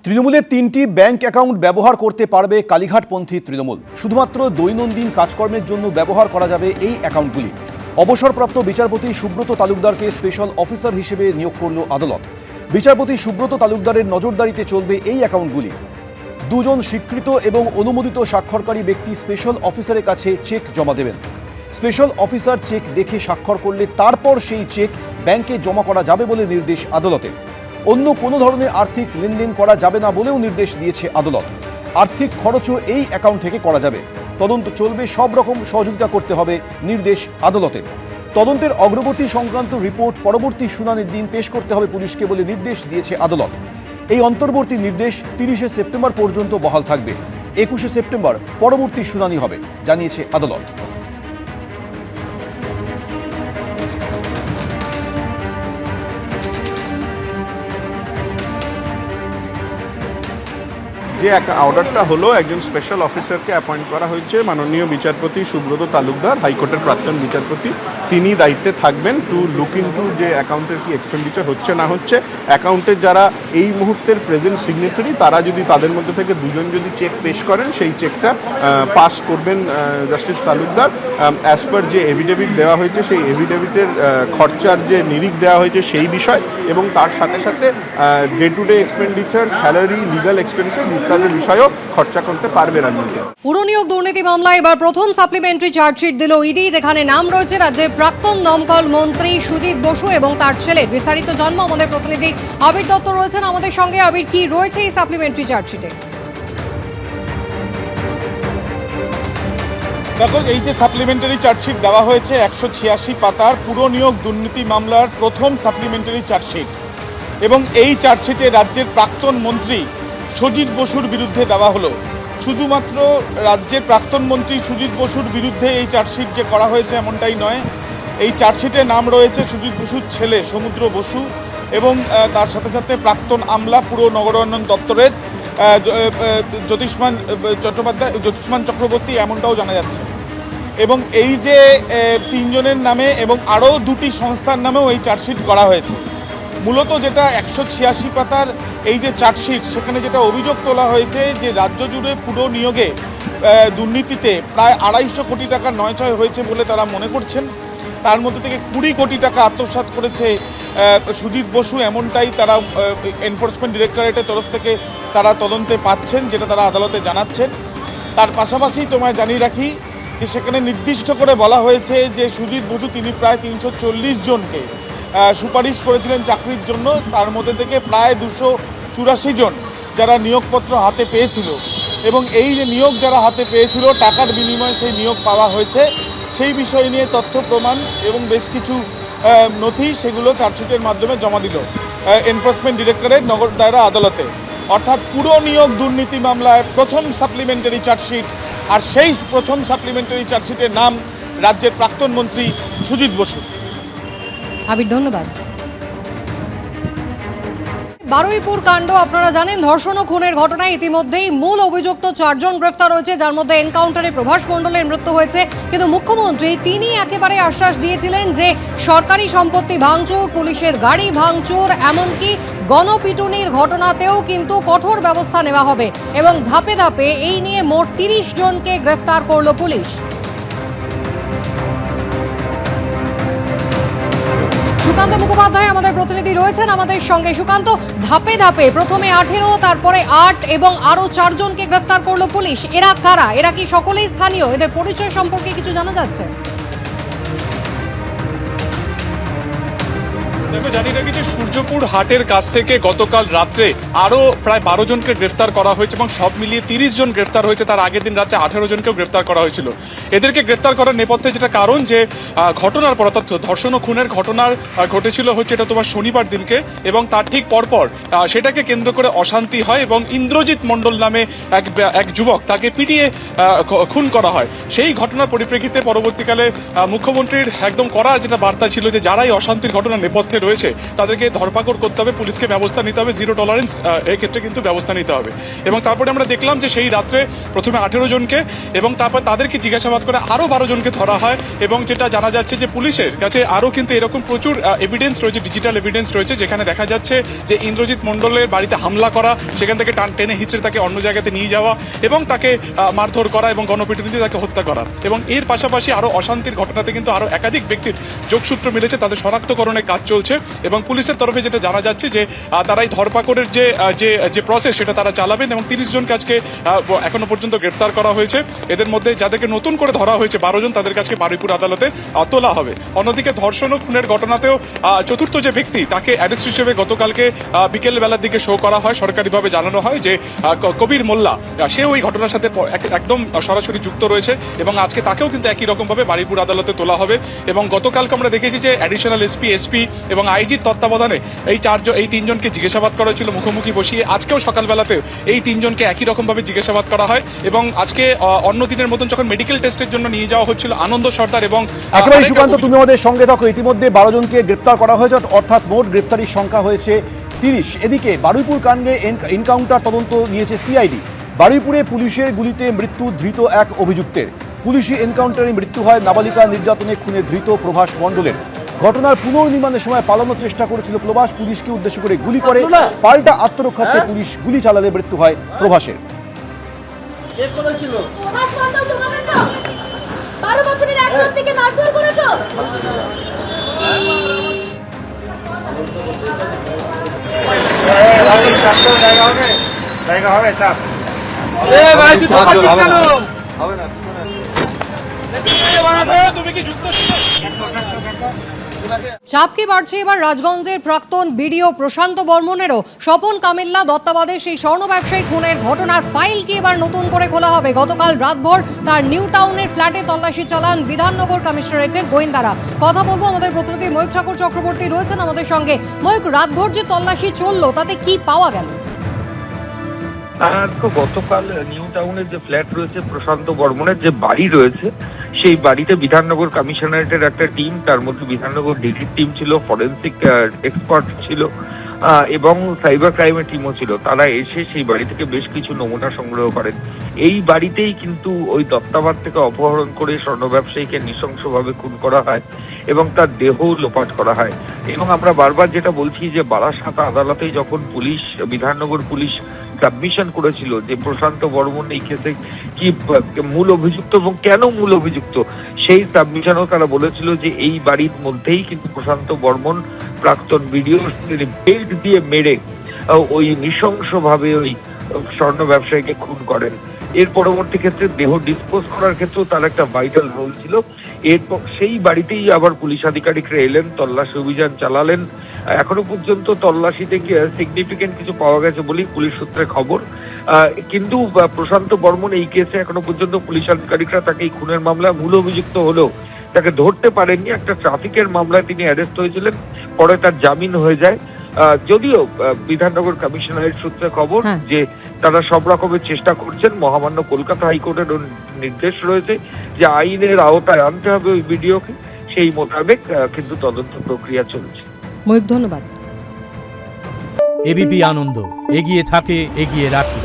তৃণমূলের ৩টি bank account ব্যবহার করতে পারবে কালীঘাটপন্থী তৃণমূল। শুধুমাত্র দৈনন্দিন কাজকর্মের জন্য ব্যবহার করা যাবে এই অ্যাকাউন্টগুলি। অবসরপ্রাপ্ত বিচারপতি সুব্রত তালুকদারকে স্পেশাল অফিসার হিসেবে নিয়োগ করল আদালত। বিচারপতি সুব্রত তালুকদারের নজরদারিতে চলবে এই অ্যাকাউন্টগুলি। দুজন স্বীকৃত এবং অনুমোদিত স্বাক্ষরকারী ব্যক্তি স্পেশাল অফিসারের কাছে চেক জমা দেবেন। স্পেশাল অফিসার চেক দেখে স্বাক্ষর করলে তারপর সেই চেক ব্যাংকে জমা করা যাবে বলে নির্দেশ আদালতের। অন্য কোনো ধরনের আর্থিক লেনদেন করা যাবে না বলেও নির্দেশ দিয়েছে আদালত। আর্থিক খরচও এই অ্যাকাউন্ট থেকে করা যাবে। তদন্ত চলবে, সব রকম সহযোগিতা করতে হবে নির্দেশ আদালতের। তদন্তের অগ্রগতি সংক্রান্ত রিপোর্ট পরবর্তী শুনানির দিন পেশ করতে হবে পুলিশকে বলে নির্দেশ দিয়েছে আদালত। এই অন্তর্বর্তী নির্দেশ 30শে সেপ্টেম্বর পর্যন্ত বহাল থাকবে। 21শে সেপ্টেম্বর পরবর্তী শুনানি হবে জানিয়েছে আদালত। যে অর্ডারটা হলো, একজন স্পেশাল অফিসারকে অ্যাপয়েন্ট করা হয়েছে, মাননীয় বিচারপতি সুব্রত তালুকদার, হাইকোর্টের প্রাক্তন বিচারপতি। তিনি দায়িত্বে থাকবেন টু লুক ইনটু যে অ্যাকাউন্টের কি এক্সপেন্ডিচার হচ্ছে না হচ্ছে। অ্যাকাউন্টের যারা এই মুহূর্তের প্রেজেন্ট সিগনেটারি, তারা যদি তাদের মধ্যে থেকে দুজন যদি চেক পেশ করেন, সেই চেকটা পাস করবেন জাস্টিস তালুকদার। অ্যাজ পার যে এভিডেভিট দেওয়া হয়েছে, সেই এভিডেভিটের খরচার যে নিরিখ দেওয়া হয়েছে সেই বিষয়, এবং তার সাথে সাথে day to day expenditure, salary, legal expenditure ইত্যাদি বিষয়েও খরচা করতে পারবে রাজনীতি। পুরো নিয়োগ দুর্নীতি মামলায় এবার প্রথম সাপ্লিমেন্টারি চার্জশিট দিল ইডি, যেখানে নাম রয়েছে রাজ্যের প্রাক্তন দমকল মন্ত্রী সুজিত বসু এবং তার ছেলে। বিস্তারিত জন্ম আমাদের প্রতিনিধি আবির দত্ত রয়েছেন আমাদের সঙ্গে। আবির, কি রয়েছে এই সাপ্লিমেন্টারি চার্জশিটে? দেখো, এই যে সাপ্লিমেন্টারি চার্জশিট দেওয়া হয়েছে 186 পাতার পুরো নিয়োগ দুর্নীতি মামলার প্রথম সাপ্লিমেন্টারি চার্জশিট, এবং এই চার্জশিটে রাজ্যের প্রাক্তন মন্ত্রী সুজিত বসুর বিরুদ্ধে দেওয়া হলো। শুধুমাত্র রাজ্যের প্রাক্তন মন্ত্রী সুজিত বসুর বিরুদ্ধে এই চার্জশিট যে করা হয়েছে এমনটাই নয়। এই চার্জশিটে নাম রয়েছে সুজিত বসুর ছেলে সমুদ্র বসু এবং তার সাথে সাথে প্রাক্তন আমলা পুর নগরায়ণ দপ্তরের জ্যোতিষ্মান চক্রবর্তী, এমনটাও জানা যাচ্ছে। এবং এই যে তিনজনের নামে এবং আরও দুটি সংস্থার নামেও এই চার্জশিট করা হয়েছে। মূলত যেটা 186 পাতার এই যে চার্জশিট, সেখানে যেটা অভিযোগ তোলা হয়েছে যে রাজ্য জুড়ে পুরো নিয়োগে দুর্নীতিতে প্রায় 250 কোটি টাকা নয়ছয় হয়েছে বলে তারা মনে করছেন। তার মধ্যে থেকে 20 কোটি টাকা আত্মসাৎ করেছে সুজিত বসু, এমনটাই তারা এনফোর্সমেন্ট ডিরেক্টরেটের তরফ থেকে তারা তদন্তে পাচ্ছেন, যেটা তারা আদালতে জানাচ্ছেন। তার পাশাপাশি তোমায় জানিয়ে রাখি যে সেখানে নির্দিষ্ট করে বলা হয়েছে যে সুজিত বসু তিনি প্রায় 340 জনকে সুপারিশ করেছিলেন চাকরির জন্য। তার মধ্যে থেকে প্রায় 284 জন যারা নিয়োগপত্র হাতে পেয়েছিল, এবং এই যে নিয়োগ যারা হাতে পেয়েছিল টাকার বিনিময়ে সেই নিয়োগ পাওয়া হয়েছে, সেই বিষয় নিয়ে তথ্য প্রমাণ এবং বেশ কিছু নথি সেগুলো চার্জশিটের মাধ্যমে জমা দিল এনফোর্সমেন্ট ডিরেক্টরেট নগর দায়রা আদালতে। অর্থাৎ পুরো নিয়োগ দুর্নীতি মামলায় প্রথম সাপ্লিমেন্টারি চার্জশিট, আর সেই প্রথম সাপ্লিমেন্টারি চার্জশিটের নাম রাজ্যের প্রাক্তন মন্ত্রী সুজিত বসু। আবির, ধন্যবাদ। বারুইপুর কাণ্ড আপনারা জানেন, ধর্ষণ ও খুনের ঘটনায় ইতিমধ্যেই মূল অভিযুক্ত 4 জন গ্রেফতার হয়েছে, যার মধ্যে এনকাউন্টারে প্রভাস মণ্ডলের মৃত্যু হয়েছে। কিন্তু মুখ্যমন্ত্রী তিনি একেবারে আশ্বাস দিয়েছিলেন যে সরকারি সম্পত্তি ভাঙচুর, পুলিশের গাড়ি ভাঙচুর, এমনকি গণপিটুনির ঘটনাতেও কিন্তু কঠোর ব্যবস্থা নেওয়া হবে, এবং ধাপে ধাপে এই নিয়ে মোট 30 জনকে গ্রেফতার করল পুলিশ। সুকান্ত মুখোপাধ্যায় আমাদের প্রতিনিধি রয়েছেন আমাদের সঙ্গে। সুকান্ত, ধাপে ধাপে প্রথমে 18, তারপরে 8 এবং আরো 4 জনকে গ্রেফতার করলো পুলিশ। এরা কারা? এরা কি সকলেই স্থানীয়? এদের পরিচয় সম্পর্কে কিছু জানা যাচ্ছে? দেখো, জানি রাখি যে সূর্যপুর হাটের কাছ থেকে গতকাল রাত্রে আরও প্রায় 12 জনকে গ্রেফতার করা হয়েছে, এবং সব মিলিয়ে 30 জন গ্রেফতার হয়েছে। তার আগের দিন রাত্রে 18 জনকেও গ্রেফতার করা হয়েছিল। এদেরকে গ্রেফতার করার নেপথ্যে যেটা কারণ, যে ঘটনার পর, অর্থাৎ ধর্ষণ ও খুনের ঘটনার ঘটেছিল হচ্ছে এটা তোমার শনিবার দিনকে, এবং তার ঠিক পরপর সেটাকে কেন্দ্র করে অশান্তি হয়, এবং ইন্দ্রজিৎ মণ্ডল নামে এক যুবক, তাকে পিটিয়ে খুন করা হয়। সেই ঘটনার পরিপ্রেক্ষিতে পরবর্তীকালে মুখ্যমন্ত্রীর একদম কড়া যেটা বার্তা ছিল যে যারাই অশান্তির ঘটনার নেপথ্যে রয়েছে তাদেরকে ধরপাকড় করতে হবে, পুলিশকে ব্যবস্থা নিতে হবে, জিরো টলারেন্স এক্ষেত্রে কিন্তু ব্যবস্থা নিতে হবে। এবং তারপরে আমরা দেখলাম যে সেই রাত্রে প্রথমে 18 জনকে এবং তারপর তাদেরকে জিজ্ঞাসাবাদ করে আরও 12 জনকে ধরা হয়। এবং যেটা জানা যাচ্ছে যে পুলিশের কাছে আরও কিন্তু এরকম প্রচুর এভিডেন্স রয়েছে, ডিজিটাল এভিডেন্স রয়েছে, যেখানে দেখা যাচ্ছে যে ইন্দ্রজিৎ মণ্ডলের বাড়িতে হামলা করা, সেখান থেকে টেনে হিচড়ে তাকে অন্য জায়গাতে নিয়ে যাওয়া এবং তাকে মারধর করা এবং গণপিটুনি দিয়ে তাকে হত্যা করা। এবং এর পাশাপাশি আরও অশান্তির ঘটনাতে কিন্তু আরও একাধিক ব্যক্তির যোগসূত্র মিলেছে, তাদের শনাক্তকরণের কাজ চলছে। এবং পুলিশের তরফে যেটা জানা যাচ্ছে যে তারাই ধরপাকড়ের যে প্রসেস সেটা তারা চালাবেন। এবং 30 জনকে আজকে এখনো পর্যন্ত গ্রেপ্তার করা হয়েছে। এদের মধ্যে যাদেরকে নতুন করে ধরা হয়েছে 12 জন, তাদের কাছে বারুইপুর আদালতে তোলা হবে। অন্যদিকে ধর্ষণ ও খুনের ঘটনাতেও চতুর্থ যে ব্যক্তি তাকে অ্যারেস্ট হিসেবে গতকালকে বিকেল বেলার দিকে শো করা হয়, সরকারিভাবে জানানো হয় যে কবির মোল্লা সে ওই ঘটনার সাথে একদম সরাসরি যুক্ত রয়েছে এবং আজকে তাকেও কিন্তু একই রকমভাবে বারুইপুর আদালতে তোলা হবে। এবং গতকালকে আমরা দেখেছি যে অ্যাডিশনাল এসপি এবং আইজির তত্ত্বাবধানে এই 3 জনকে জিজ্ঞাসাবাদ করা হয়েছিল মুখোমুখি বসিয়ে। আজকেও সকালবেলাতেও এই 3 জনকে একই রকমভাবে জিজ্ঞাসাবাদ করা হয়। এবং আজকে অন্য দিনের মতন যখন মেডিকেল টেস্টের জন্য নিয়ে যাওয়া হচ্ছিল আনন্দ সর্দার এবং একেবারে সুকান্ত, তুমি আমাদের সঙ্গে থাকো। ইতিমধ্যে 12 জনকে গ্রেপ্তার করা হয়েছে, অর্থাৎ মোট গ্রেপ্তারির সংখ্যা হয়েছে 30। এদিকে বারুইপুর কাণ্ডে এনকাউন্টার তদন্ত নিয়েছে সিআইডি। বারুইপুরে পুলিশের গুলিতে মৃত্যু ধৃত এক অভিযুক্তের। পুলিশি এনকাউন্টারে মৃত্যু হয় নাবালিকা নির্যাতনে খুনে ধৃত প্রভাস মণ্ডলের। ঘটনার পুনর্নির্মাণের সময় পালানোর চেষ্টা করেছিল প্রভাস, পুলিশকে উদ্দেশ্য করে গুলি করে, পাল্টা আত্মরক্ষার্থে পুলিশ গুলি চালালে মৃত্যু হয় প্রভাসের। প্রভাস মণ্ডল তোমরা করেছো? 12 বছরের এক ব্যক্তিকে মারধর করেছো? চাপ কি বাড়ছে এবার রাজগঞ্জের প্রাক্তন বিডিও প্রশান্ত বর্মনেরও? স্বপন কামিল্লা দত্তাবাদের সেই স্বর্ণ ব্যবসায়ী খুনের ঘটনার ফাইল কি এবার নতুন করে খোলা হবে? গতকাল রাতভর তার নিউ টাউনের ফ্ল্যাটে তল্লাশি চালান বিধাননগর কমিশনারেটের গোয়েন্দারা। কথা বলবো, আমাদের প্রতিনিধি ময়ূক ঠাকুর চক্রবর্তী রয়েছেন আমাদের সঙ্গে। ময়ূক, রাতভর যে তল্লাশি চললো তাতে কি পাওয়া গেল? গতকাল নিউ টাউনের যে ফ্ল্যাট রয়েছে প্রশান্ত বর্মনের যে বাড়ি রয়েছে, সেই বাড়িতে বিধাননগর কমিশনারেটের একটা টিম, তার মধ্যে বিধাননগর ডিডির টিম ছিল, ফরেন্সিক এক্সপার্ট ছিল এবং সাইবার ক্রাইমের টিমও ছিল। তারা এসে সেই বাড়ি থেকে বেশ কিছু নমুনা সংগ্রহ করেন। এই বাড়িতেই কিন্তু ওই দত্তাবাদ থেকে অপহরণ করে স্বর্ণ ব্যবসায়ীকে নৃশংসভাবে খুন করা হয় এবং তার দেহ লোপাট করা হয়। এবং আমরা বারবার যেটা বলছি যে বারাসাত আদালতে যখন পুলিশ, বিধাননগর পুলিশ সাবমিশন করেছিল যে প্রশান্ত বর্মন এই কেসে কি মূল অভিযুক্ত এবং কেন মূল অভিযুক্ত, সেই সাবমিশনও তারা বলেছিল যে এই বাড়ির মধ্যেই কিন্তু প্রশান্ত বর্মন প্রাক্তন ভিডিও বেল্ট দিয়ে মেরে ওই নৃশংসভাবে ওই স্বর্ণ ব্যবসায়ীকে খুন করেন। এর পরবর্তী ক্ষেত্রে দেহ ডিসপোজ করার ক্ষেত্রেও তার একটা ভাইটাল রোল ছিল। এরপর সেই বাড়িতেই আবার পুলিশ আধিকারিকরা এলেন, তল্লাশি অভিযান চালালেন। এখনো পর্যন্ত তল্লাশিতে সিগনিফিকেন্ট কিছু পাওয়া গেছে বলেই পুলিশ সূত্রে খবর। কিন্তু প্রশান্ত বর্মন এই কেসে এখনো পর্যন্ত পুলিশ আধিকারিকরা তাকে এই খুনের মামলায় মূল অভিযুক্ত হলেও তাকে ধরতে পারেননি। একটা ট্রাফিকের মামলায় তিনি অ্যারেস্ট হয়েছিলেন, পরে তার জামিন হয়ে যায়। যদিও বিধাননগর কমিশনারের সূত্রে খবর যে তারা সব রকমের চেষ্টা করছেন। মহামান্য কলকাতা হাইকোর্টের নির্দেশ রয়েছে যে আইনের আওতায় আনতে হবে ওই ভিডিওকে, সেই মোতাবেক কিন্তু তদন্ত প্রক্রিয়া চলছে। ময়ূক, ধন্যবাদ। এবিপি আনন্দ, এগিয়ে থাকে, এগিয়ে রাখে।